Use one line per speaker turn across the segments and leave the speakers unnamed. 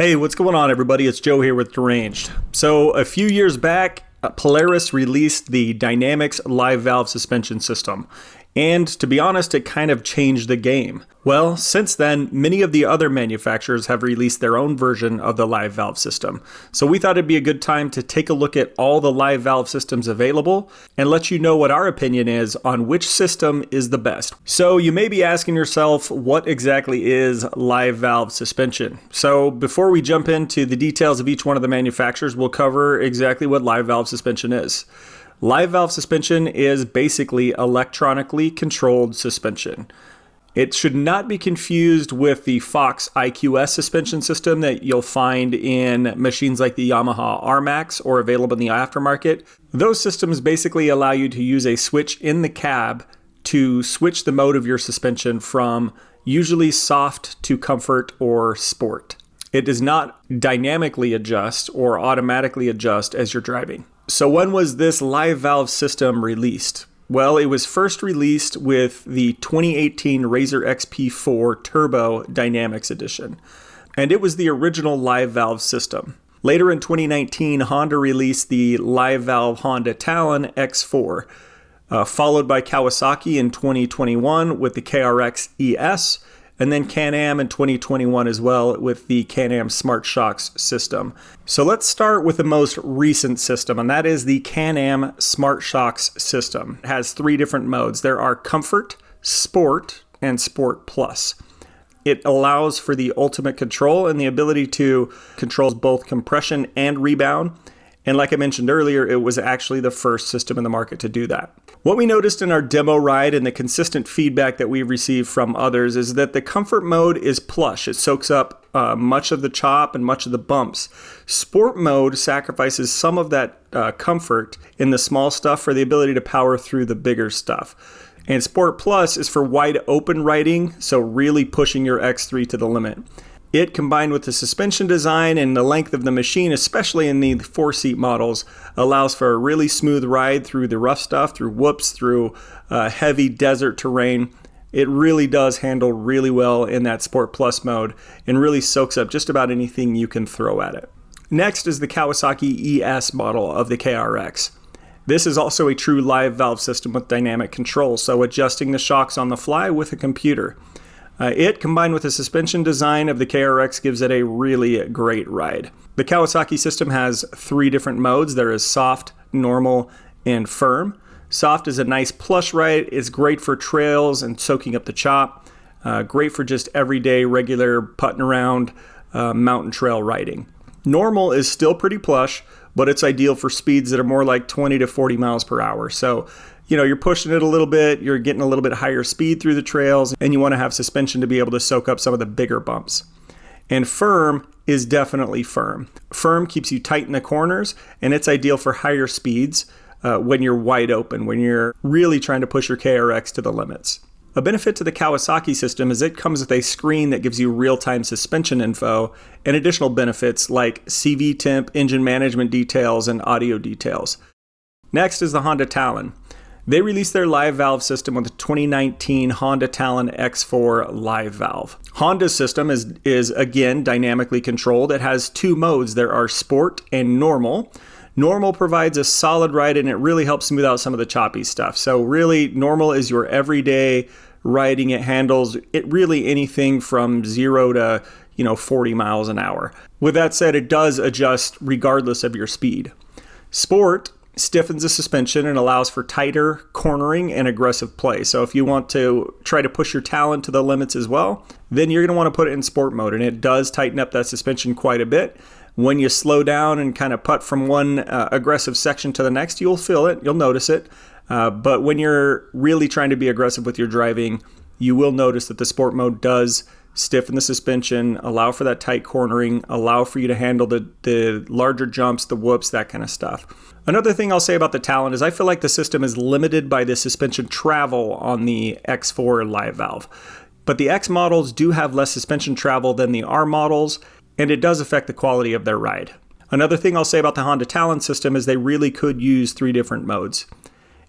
Hey, what's going on, everybody? It's Joe here with Deranged. So a few years back, Polaris released the Dynamix Live Valve Suspension system. And to be honest, it kind of changed the game. Well, since then, many of the other manufacturers have released their own version of the live valve system. So we thought it'd be a good time to take a look at all the live valve systems available and let you know what our opinion is on which system is the best. So you may be asking yourself, what exactly is live valve suspension? So before we jump into the details of each one of the manufacturers, we'll cover exactly what live valve suspension is. Live valve suspension is basically electronically controlled suspension. It should not be confused with the Fox IQS suspension system that you'll find in machines like the Yamaha R-Max or available in the aftermarket. Those systems basically allow you to use a switch in the cab to switch the mode of your suspension from usually soft to comfort or sport. It does not dynamically adjust or automatically adjust as you're driving. So when was this live valve system released? Well, it was first released with the 2018 Razor XP4 Turbo Dynamix Edition, and it was the original live valve system. Later in 2019, Honda released the live valve Honda Talon X4, followed by Kawasaki in 2021 with the KRX ES, and then Can-Am in 2021 as well with the Can-Am Smart Shox system. So let's start with the most recent system, and that is the Can-Am Smart Shox system. It has three different modes. There are Comfort, Sport, and Sport Plus. It allows for the ultimate control and the ability to control both compression and rebound. And like I mentioned earlier, it was actually the first system in the market to do that. What we noticed in our demo ride and the consistent feedback that we've received from others is that the comfort mode is plush. It soaks up much of the chop and much of the bumps. Sport mode sacrifices some of that comfort in the small stuff for the ability to power through the bigger stuff. And Sport Plus is for wide open riding, so really pushing your X3 to the limit. It, combined with the suspension design and the length of the machine, especially in the 4-seat models, allows for a really smooth ride through the rough stuff, through whoops, through heavy desert terrain. It really does handle really well in that Sport Plus mode and really soaks up just about anything you can throw at it. Next is the Kawasaki ES model of the KRX. This is also a true live valve system with dynamic control, so adjusting the shocks on the fly with a computer. It, combined with the suspension design of the KRX, gives it a really great ride. The Kawasaki system has three different modes. There is soft, normal, and firm. Soft is a nice plush ride. It's great for trails and soaking up the chop. Great for just everyday, regular putting around mountain trail riding. Normal is still pretty plush, but it's ideal for speeds that are more like 20 to 40 miles per hour. So, you're pushing it a little bit, you're getting a little bit higher speed through the trails, and you want to have suspension to be able to soak up some of the bigger bumps. And firm is definitely firm. Firm keeps you tight in the corners, and it's ideal for higher speeds when you're wide open, when you're really trying to push your KRX to the limits. A benefit to the Kawasaki system is it comes with a screen that gives you real-time suspension info and additional benefits like CV temp, engine management details, and audio details. Next is the Honda Talon. They released their live valve system with the 2019 Honda Talon X4 live valve. Honda's system is again dynamically controlled. It has two modes. There are Sport and Normal. Normal provides a solid ride and it really helps smooth out some of the choppy stuff. So really, Normal is your everyday riding. It handles really anything from 0 to 40 miles an hour. With that said, it does adjust regardless of your speed. Sport stiffens the suspension and allows for tighter cornering and aggressive play. So if you want to try to push your Talon to the limits as well, then you're going to want to put it in sport mode, and it does tighten up that suspension quite a bit. When you slow down and kind of putt from one aggressive section to the next, you'll feel it, you'll notice it. But when you're really trying to be aggressive with your driving, you will notice that the sport mode does stiffen the suspension, allow for that tight cornering, allow for you to handle the larger jumps, the whoops, that kind of stuff. Another thing I'll say about the Talon is I feel like the system is limited by the suspension travel on the X4 live valve. But the X models do have less suspension travel than the R models, and it does affect the quality of their ride. Another thing I'll say about the Honda Talon system is they really could use three different modes.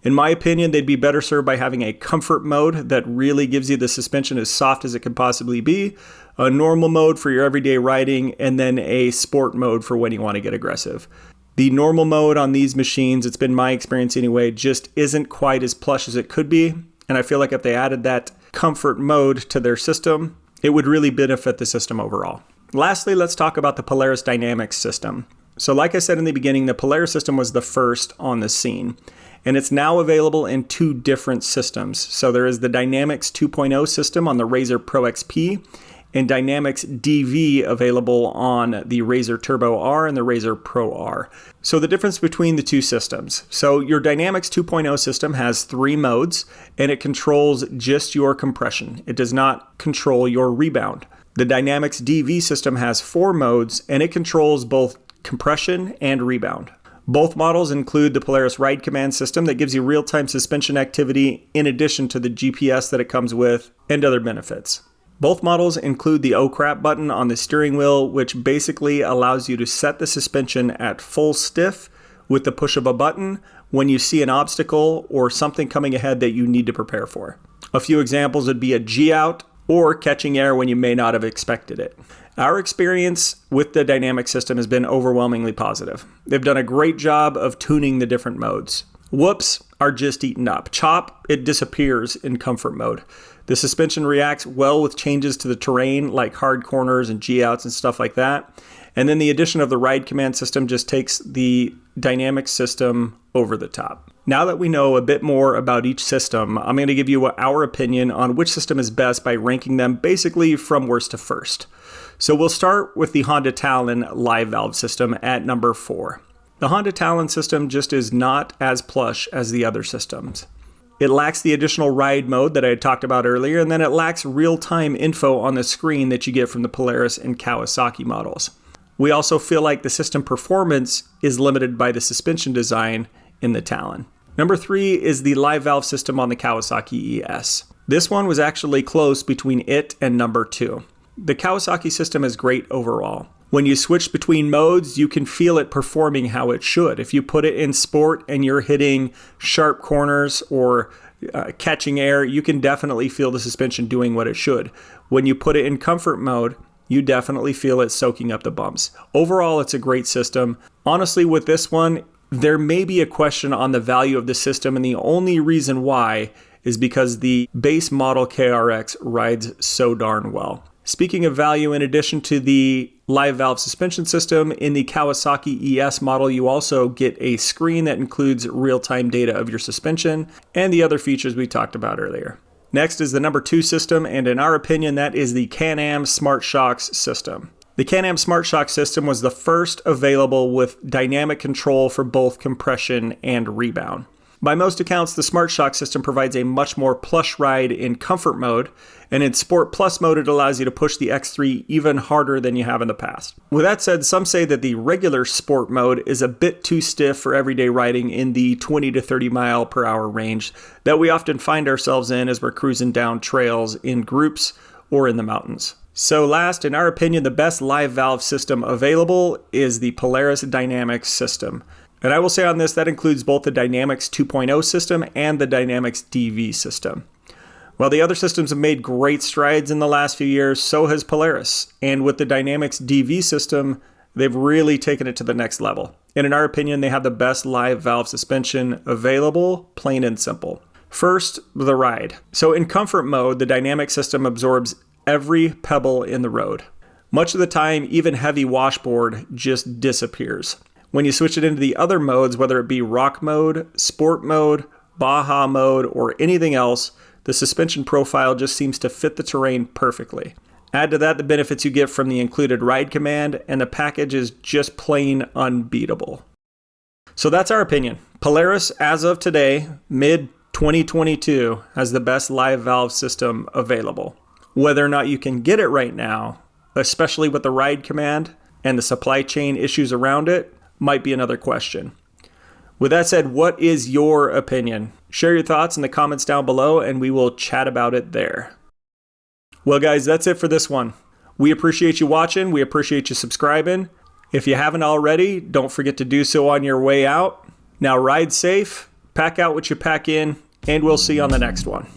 In my opinion, they'd be better served by having a comfort mode that really gives you the suspension as soft as it could possibly be, a normal mode for your everyday riding, and then a sport mode for when you want to get aggressive. The normal mode on these machines, it's been my experience anyway, just isn't quite as plush as it could be, and I feel like if they added that comfort mode to their system, it would really benefit the system overall. Lastly, let's talk about the Polaris Dynamix system. So like I said in the beginning, the Polaris system was the first on the scene, and it's now available in two different systems. So there is the Dynamix 2.0 system on the Razor Pro XP, and Dynamix DV available on the Razor Turbo R and the Razor Pro R. So the difference between the two systems. So your Dynamix 2.0 system has 3 modes, and it controls just your compression. It does not control your rebound. The Dynamix DV system has 4 modes, and it controls both compression and rebound. Both models include the Polaris Ride Command system that gives you real-time suspension activity in addition to the GPS that it comes with and other benefits. Both models include the "Oh crap" button on the steering wheel, which basically allows you to set the suspension at full stiff with the push of a button when you see an obstacle or something coming ahead that you need to prepare for. A few examples would be a G-out or catching air when you may not have expected it. Our experience with the Dynamix system has been overwhelmingly positive. They've done a great job of tuning the different modes. Whoops are just eaten up. Chop, it disappears in comfort mode. The suspension reacts well with changes to the terrain like hard corners and G-outs and stuff like that. And then the addition of the Ride Command system just takes the Dynamix system over the top. Now that we know a bit more about each system, I'm going to give you our opinion on which system is best by ranking them basically from worst to first. So we'll start with the Honda Talon Live Valve system at number 4. The Honda Talon system just is not as plush as the other systems. It lacks the additional ride mode that I had talked about earlier, and then it lacks real-time info on the screen that you get from the Polaris and Kawasaki models. We also feel like the system performance is limited by the suspension design in the Talon. Number 3 is the Live Valve system on the Kawasaki ES. This one was actually close between it and number 2. The Kawasaki system is great overall. When you switch between modes, you can feel it performing how it should. If you put it in sport and you're hitting sharp corners or catching air, you can definitely feel the suspension doing what it should. When you put it in comfort mode, you definitely feel it soaking up the bumps. Overall, it's a great system. Honestly, with this one, there may be a question on the value of the system, and the only reason why is because the base model KRX rides so darn well. Speaking of value, in addition to the Live Valve suspension system, in the Kawasaki ES model, you also get a screen that includes real-time data of your suspension and the other features we talked about earlier. Next is the number 2 system, and in our opinion, that is the Can-Am Smart Shox system. The Can-Am Smart Shox system was the first available with dynamic control for both compression and rebound. By most accounts, the Smart Shox system provides a much more plush ride in comfort mode, and in Sport Plus mode, it allows you to push the X3 even harder than you have in the past. With that said, some say that the regular Sport mode is a bit too stiff for everyday riding in the 20 to 30 mile per hour range that we often find ourselves in as we're cruising down trails in groups or in the mountains. So last, in our opinion, the best Live Valve system available is the Polaris Dynamix system. And I will say on this, that includes both the Dynamix 2.0 system and the Dynamix DV system. While the other systems have made great strides in the last few years, so has Polaris. And with the Dynamix DV system, they've really taken it to the next level. And in our opinion, they have the best Live Valve suspension available, plain and simple. First, the ride. So in comfort mode, the Dynamix system absorbs every pebble in the road. Much of the time, even heavy washboard just disappears. When you switch it into the other modes, whether it be rock mode, sport mode, Baja mode, or anything else, the suspension profile just seems to fit the terrain perfectly. Add to that the benefits you get from the included Ride Command, and the package is just plain unbeatable. So that's our opinion. Polaris, as of today, mid-2022, has the best Live Valve system available. Whether or not you can get it right now, especially with the Ride Command and the supply chain issues around it, might be another question. With that said, what is your opinion? Share your thoughts in the comments down below and we will chat about it there. Well guys, that's it for this one. We appreciate you watching. We appreciate you subscribing. If you haven't already, don't forget to do so on your way out. Now ride safe, pack out what you pack in, and we'll see you on the next one.